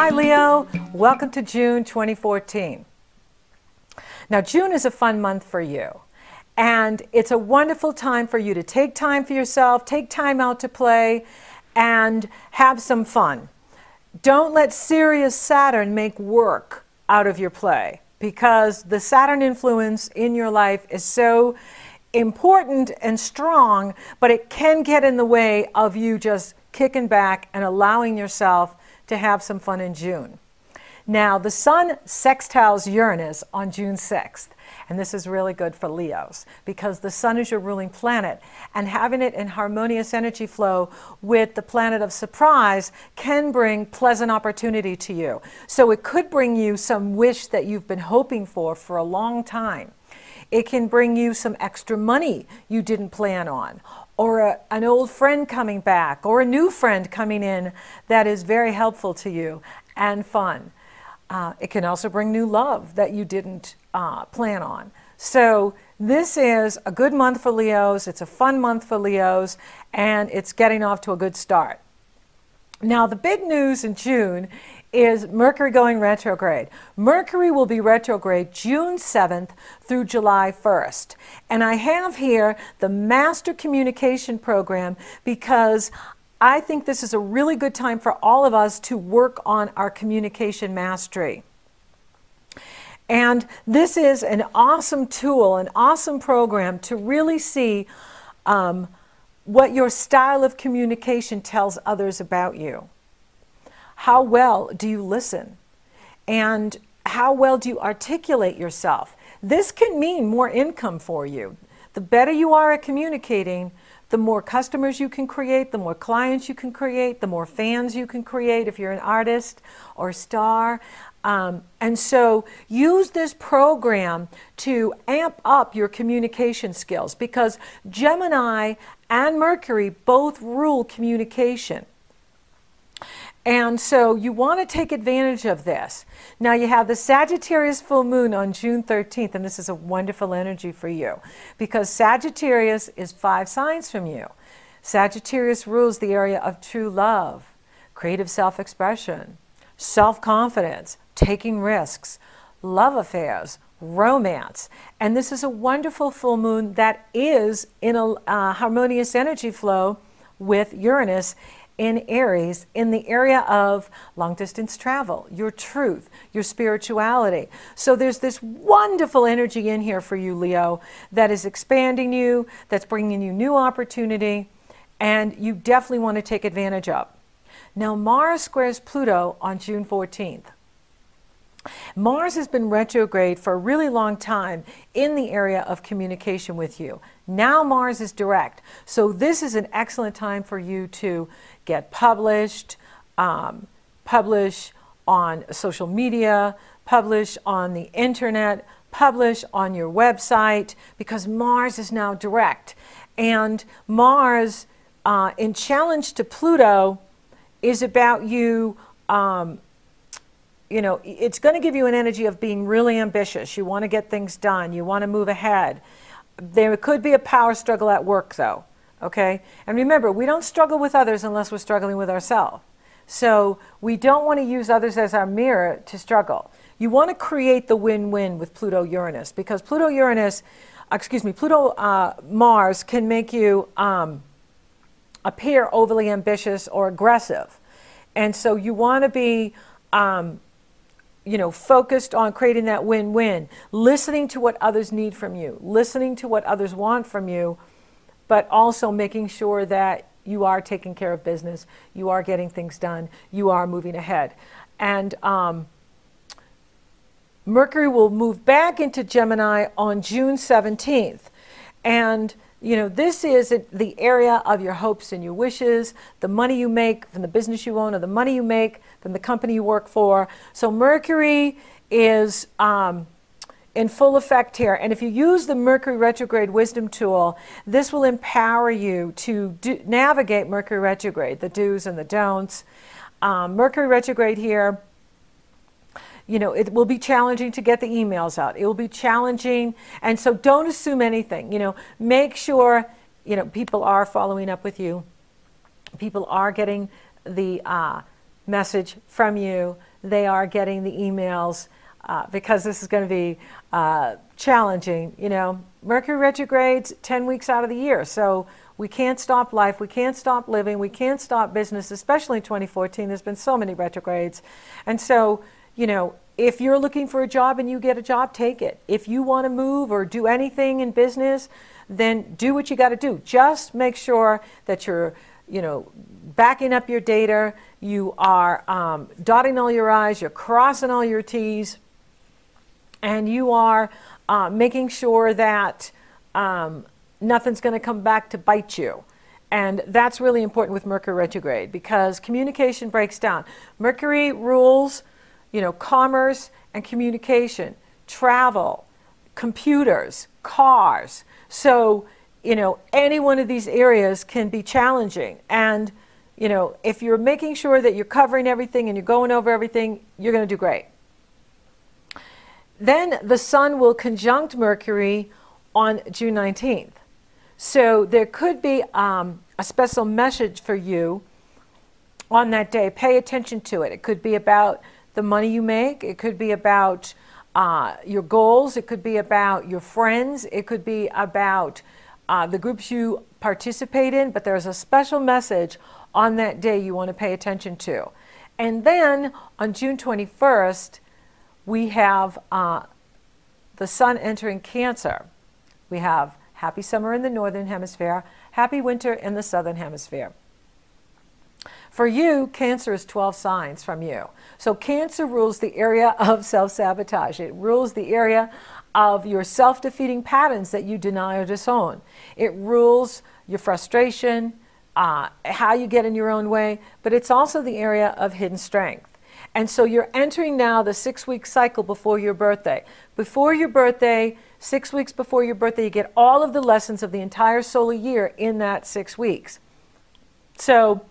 Hi Leo, welcome to June 2014. Now June is a fun month for you, and it's a wonderful time for you to take time for yourself, take time out to play, and have some fun. Don't let serious Saturn make work out of your play, because the Saturn influence in your life is so important and strong, but it can get in the way of you just kicking back and allowing yourself to have some fun in June. Now, the Sun sextiles Uranus on June 6th, and this is really good for Leos because the Sun is your ruling planet, and having it in harmonious energy flow with the planet of surprise can bring pleasant opportunity to you. So it could bring you some wish that you've been hoping for a long time. It can bring you some extra money you didn't plan on, or an old friend coming back, or a new friend coming in that is very helpful to you and fun. It can also bring new love that you didn't plan on. So this is a good month for Leos, it's a fun month for Leos, and it's getting off to a good start. Now the big news in June is Mercury going retrograde. Mercury will be retrograde June 7th through July 1st. And I have here the Master Communication Program because I think this is a really good time for all of us to work on our communication mastery. And this is an awesome tool, an awesome program to really see what your style of communication tells others about you. How well do you listen? And how well do you articulate yourself? This can mean more income for you. The better you are at communicating, the more customers you can create, the more clients you can create, the more fans you can create if you're an artist or star. And so use this program to amp up your communication skills because Gemini and Mercury both rule communication. And so you want to take advantage of this. Now you have the Sagittarius full moon on June 13th, and this is a wonderful energy for you because Sagittarius is 5 signs from you. Sagittarius rules the area of true love, creative self-expression, self-confidence, taking risks, love affairs, romance. And this is a wonderful full moon that is in a harmonious energy flow with Uranus in Aries, in the area of long-distance travel, your truth, your spirituality. So there's this wonderful energy in here for you, Leo, that is expanding you, that's bringing you new opportunity, and you definitely want to take advantage of. Now, Mars squares Pluto on June 14th. Mars has been retrograde for a really long time in the area of communication with you. Now Mars is direct. So this is an excellent time for you to get published, publish on social media, publish on the internet, publish on your website, because Mars is now direct. And Mars, in challenge to Pluto, is about you, you know, it's going to give you an energy of being really ambitious. You want to get things done. You want to move ahead. There could be a power struggle at work, though, okay? And remember, we don't struggle with others unless we're struggling with ourselves. So we don't want to use others as our mirror to struggle. You want to create the win-win with Pluto-Uranus because Pluto-Uranus, Pluto-Mars can make you appear overly ambitious or aggressive. And so you want to be you know, focused on creating that win-win, listening to what others need from you, listening to what others want from you, but also making sure that you are taking care of business, you are getting things done, you are moving ahead. And Mercury will move back into Gemini on June 17th. And you know, this is the area of your hopes and your wishes, the money you make from the business you own or the money you make from the company you work for. So Mercury is in full effect here. And if you use the Mercury retrograde wisdom tool, this will empower you to navigate Mercury retrograde, the do's and the don'ts. Mercury retrograde here, you know, it will be challenging to get the emails out. It will be challenging. And so don't assume anything. You know, make sure, you know, people are following up with you. People are getting the message from you. They are getting the emails because this is going to be challenging. You know, Mercury retrogrades 10 weeks out of the year. So we can't stop life. We can't stop living. We can't stop business, especially in 2014. There's been so many retrogrades. And so, you know, if you're looking for a job and you get a job, take it. If you want to move or do anything in business, then do what you got to do. Just make sure that you're, you know, backing up your data. You are dotting all your I's, you're crossing all your T's, and you are making sure that nothing's going to come back to bite you. And that's really important with Mercury retrograde because communication breaks down. Mercury rules, you know, commerce and communication, travel, computers, cars. So, you know, any one of these areas can be challenging. And, you know, if you're making sure that you're covering everything and you're going over everything, you're going to do great. Then the Sun will conjunct Mercury on June 19th. So there could be a special message for you on that day. Pay attention to it. It could be about the money you make. It could be about your goals. It could be about your friends. It could be about the groups you participate in. But there's a special message on that day you want to pay attention to. And then on June 21st, we have the Sun entering Cancer. We have happy summer in the northern hemisphere, happy winter in the southern hemisphere. For you, Cancer is 12 signs from you. So Cancer rules the area of self-sabotage. It rules the area of your self-defeating patterns that you deny or disown. It rules your frustration, how you get in your own way, but it's also the area of hidden strength. And so you're entering now the 6-week cycle before your birthday. Before your birthday, 6 weeks before your birthday, you get all of the lessons of the entire solar year in that 6 weeks. So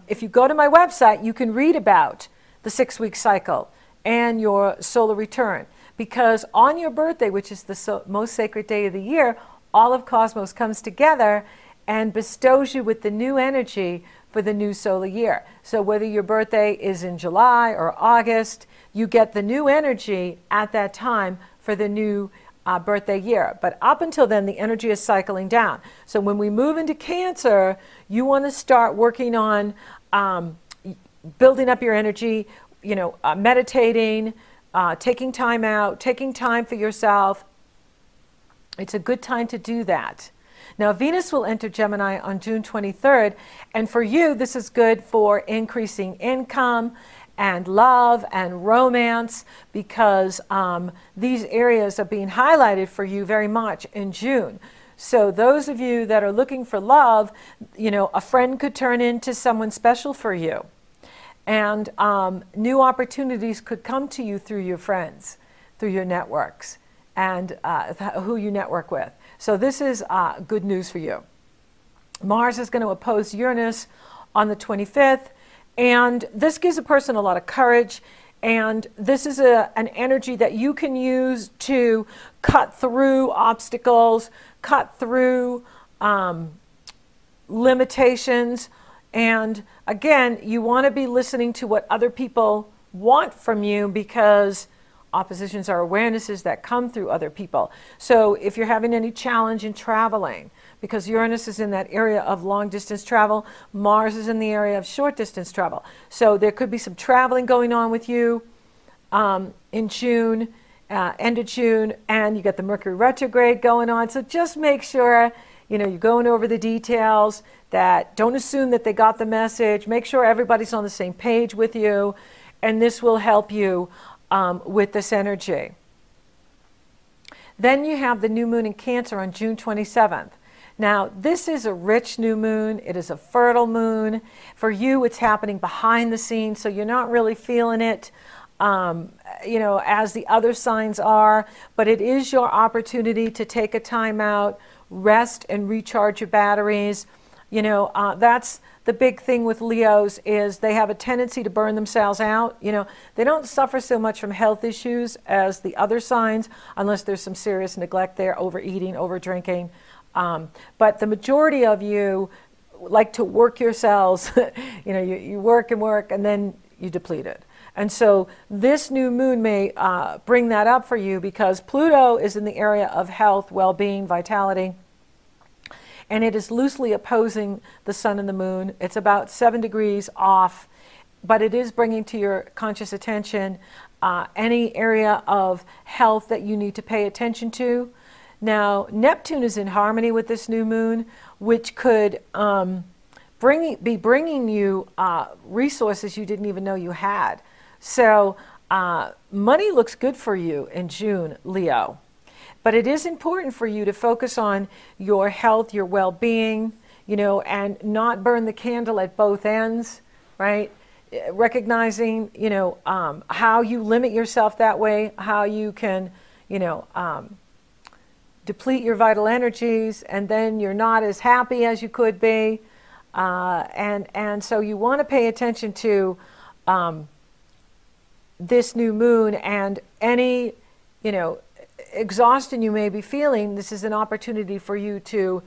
if you go to my website, you can read about the 6-week cycle and your solar return. Because on your birthday, which is the most sacred day of the year, all of Cosmos comes together and bestows you with the new energy for the new solar year. So whether your birthday is in July or August, you get the new energy at that time for the new birthday year. But up until then, the energy is cycling down. So when we move into Cancer, you want to start working on building up your energy, you know, meditating, taking time out, taking time for yourself. It's a good time to do that. Now, Venus will enter Gemini on June 23rd, and for you, this is good for increasing income and love and romance because these areas are being highlighted for you very much in June. So those of you that are looking for love, you know, a friend could turn into someone special for you. And new opportunities could come to you through your friends, through your networks, and who you network with. So this is good news for you. Mars is going to oppose Uranus on the 25th, and this gives a person a lot of courage, and this is an energy that you can use to cut through obstacles, cut through limitations, and again, you want to be listening to what other people want from you because oppositions are awarenesses that come through other people. So if you're having any challenge in traveling, because Uranus is in that area of long distance travel, Mars is in the area of short distance travel. So there could be some traveling going on with you in June, end of June, and you got the Mercury retrograde going on. So just make sure, you know, you're going over the details, that don't assume that they got the message. Make sure everybody's on the same page with you, and this will help you with this energy. Then you have the new moon in Cancer on June 27th. Now, this is a rich new moon. It is a fertile moon. For you, it's happening behind the scenes, so you're not really feeling it, you know, as the other signs are, but it is your opportunity to take a time out, rest, and recharge your batteries. You know, that's the big thing with Leos is they have a tendency to burn themselves out. You know, they don't suffer so much from health issues as the other signs, unless there's some serious neglect there, overeating, over drinking. But the majority of you like to work your cells. You work and work, and then you deplete it. And so this new moon may bring that up for you, because Pluto is in the area of health, well-being, vitality, and it is loosely opposing the sun and the moon. It's about 7 degrees off, but it is bringing to your conscious attention any area of health that you need to pay attention to. Now, Neptune is in harmony with this new moon, which could be bringing you resources you didn't even know you had. So money looks good for you in June, Leo. But it is important for you to focus on your health, your well-being, and not burn the candle at both ends, right? Recognizing, how you limit yourself that way, how you can, deplete your vital energies, and then you're not as happy as you could be. And so you want to pay attention to this new moon, and any, exhaustion you may be feeling. This is an opportunity for you to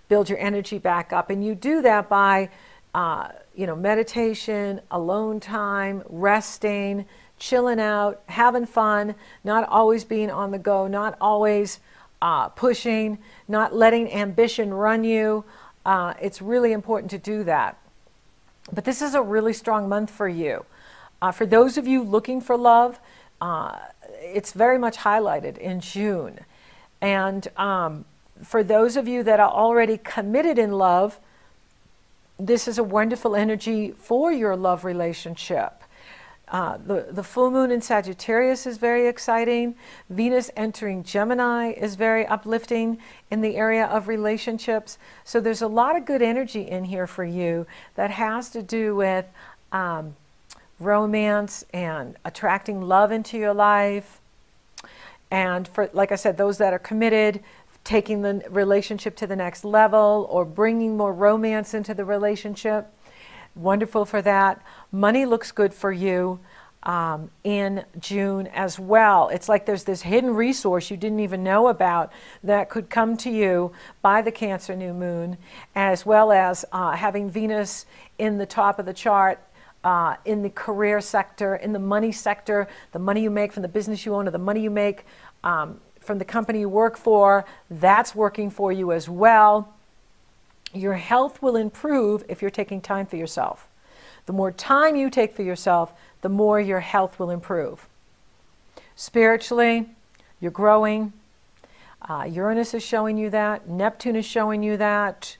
build your energy back up. And you do that by, meditation, alone time, resting, chilling out, having fun, not always being on the go, not always pushing, not letting ambition run you. It's really important to do that. But this is a really strong month for you. For those of you looking for love, it's very much highlighted in June. And for those of you that are already committed in love, this is a wonderful energy for your love relationship. The full moon in Sagittarius is very exciting. Venus entering Gemini is very uplifting in the area of relationships. So there's a lot of good energy in here for you that has to do with romance and attracting love into your life. And for, like I said, those that are committed, taking the relationship to the next level or bringing more romance into the relationship. Wonderful for that. Money looks good for you in June as well. It's like there's this hidden resource you didn't even know about that could come to you by the Cancer new moon, as well as having Venus in the top of the chart in the career sector, in the money sector, the money you make from the business you own, or the money you make from the company you work for. That's working for you as well. Your health will improve if you're taking time for yourself. The more time you take for yourself, the more your health will improve. Spiritually, you're growing. Uranus is showing you that. Neptune is showing you that.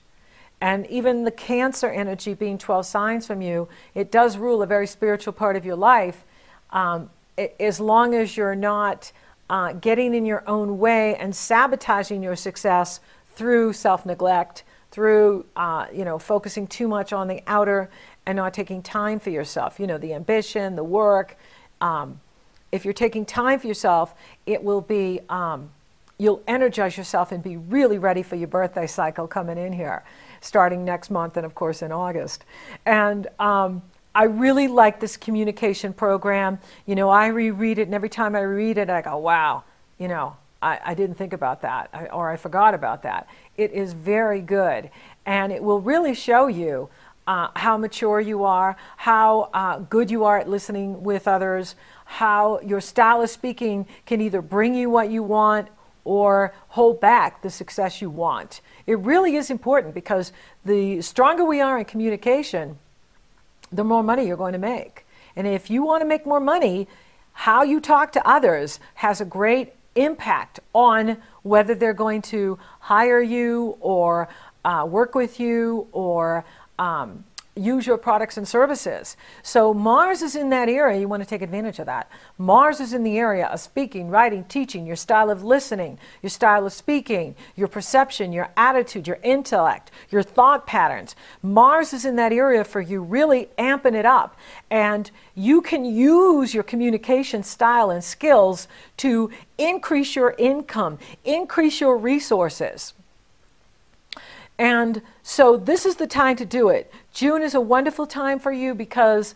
And even the Cancer energy being 12 signs from you, it does rule a very spiritual part of your life, as long as you're not getting in your own way and sabotaging your success through self-neglect, through focusing too much on the outer and not taking time for yourself. The ambition, the work. If you're taking time for yourself, it will be, you'll energize yourself and be really ready for your birthday cycle coming in here, starting next month and of course in August. And I really like this communication program. I reread it, and every time I read it, I go, wow, I didn't think about that, or I forgot about that. It is very good, and it will really show you how mature you are, how good you are at listening with others, how your style of speaking can either bring you what you want or hold back the success you want. It really is important, because the stronger we are in communication, the more money you're going to make. And if you want to make more money, how you talk to others has a great impact on whether they're going to hire you or work with you or use your products and services. So Mars is in that area. You want to take advantage of that. Mars is in the area of speaking, writing, teaching, your style of listening, your style of speaking, your perception, your attitude, your intellect, your thought patterns. Mars is in that area for you, really amping it up. And you can use your communication style and skills to increase your income, increase your resources. And so this is the time to do it. June is a wonderful time for you, because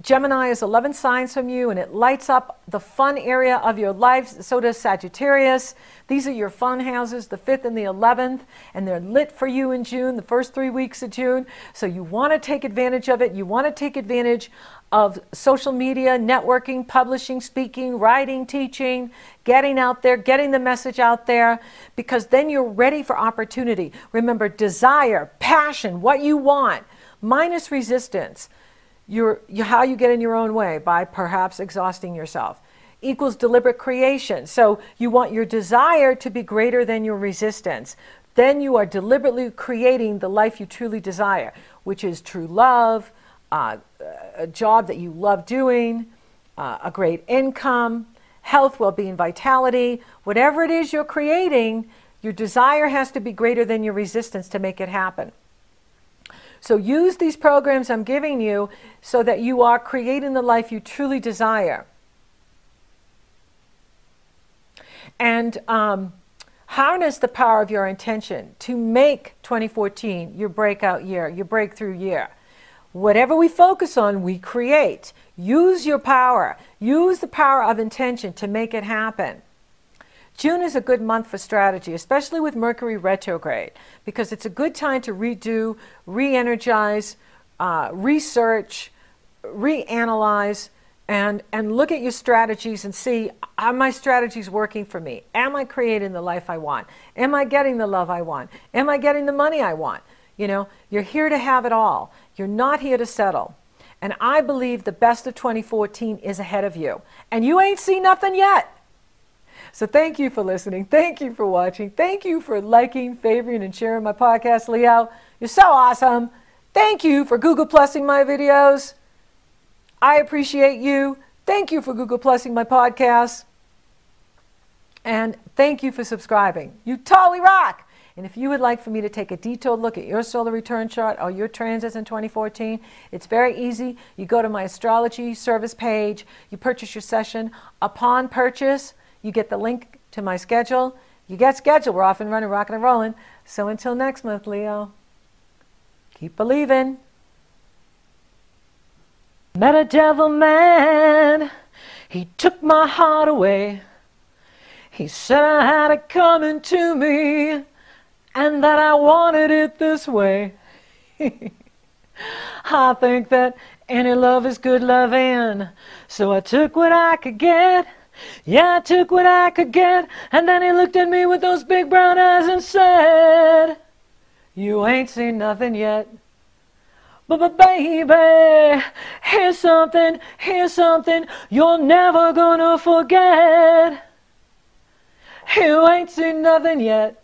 Gemini is 11 signs from you, and it lights up the fun area of your life. So does Sagittarius. These are your fun houses, the 5th and the 11th, and they're lit for you in June, the first 3 weeks of June. So you want to take advantage of it. You want to take advantage of social media, networking, publishing, speaking, writing, teaching, getting out there, getting the message out there, because then you're ready for opportunity. Remember, desire, passion, what you want, minus resistance. How you get in your own way by perhaps exhausting yourself, equals deliberate creation. So you want your desire to be greater than your resistance. Then you are deliberately creating the life you truly desire, which is true love, a job that you love doing, a great income, health, well-being, vitality. Whatever it is you're creating, your desire has to be greater than your resistance to make it happen. So use these programs I'm giving you so that you are creating the life you truly desire. And harness the power of your intention to make 2014 your breakout year, your breakthrough year. Whatever we focus on, we create. Use your power. Use the power of intention to make it happen. June is a good month for strategy, especially with Mercury retrograde, because it's a good time to redo, re-energize, research, reanalyze, and look at your strategies and see, are my strategies working for me? Am I creating the life I want? Am I getting the love I want? Am I getting the money I want? You know, you're here to have it all. You're not here to settle. And I believe the best of 2014 is ahead of you. And you ain't seen nothing yet. So thank you for listening. Thank you for watching. Thank you for liking, favoring, and sharing my podcast, Leo. You're so awesome. Thank you for Google Plusing my videos. I appreciate you. Thank you for Google Plusing my podcast. And thank you for subscribing. You totally rock. And if you would like for me to take a detailed look at your solar return chart or your transits in 2014, it's very easy. You go to my astrology service page. You purchase your session. Upon purchase, you get the link to my schedule. You get scheduled. We're off and running, rocking and rolling. So until next month, Leo, keep believing. Met a devil man. He took my heart away. He said I had it coming to me and that I wanted it this way. I think that any love is good loving. So I took what I could get. Yeah, I took what I could get, and then he looked at me with those big brown eyes and said, you ain't seen nothing yet. But baby, here's something you're never gonna forget. You ain't seen nothing yet.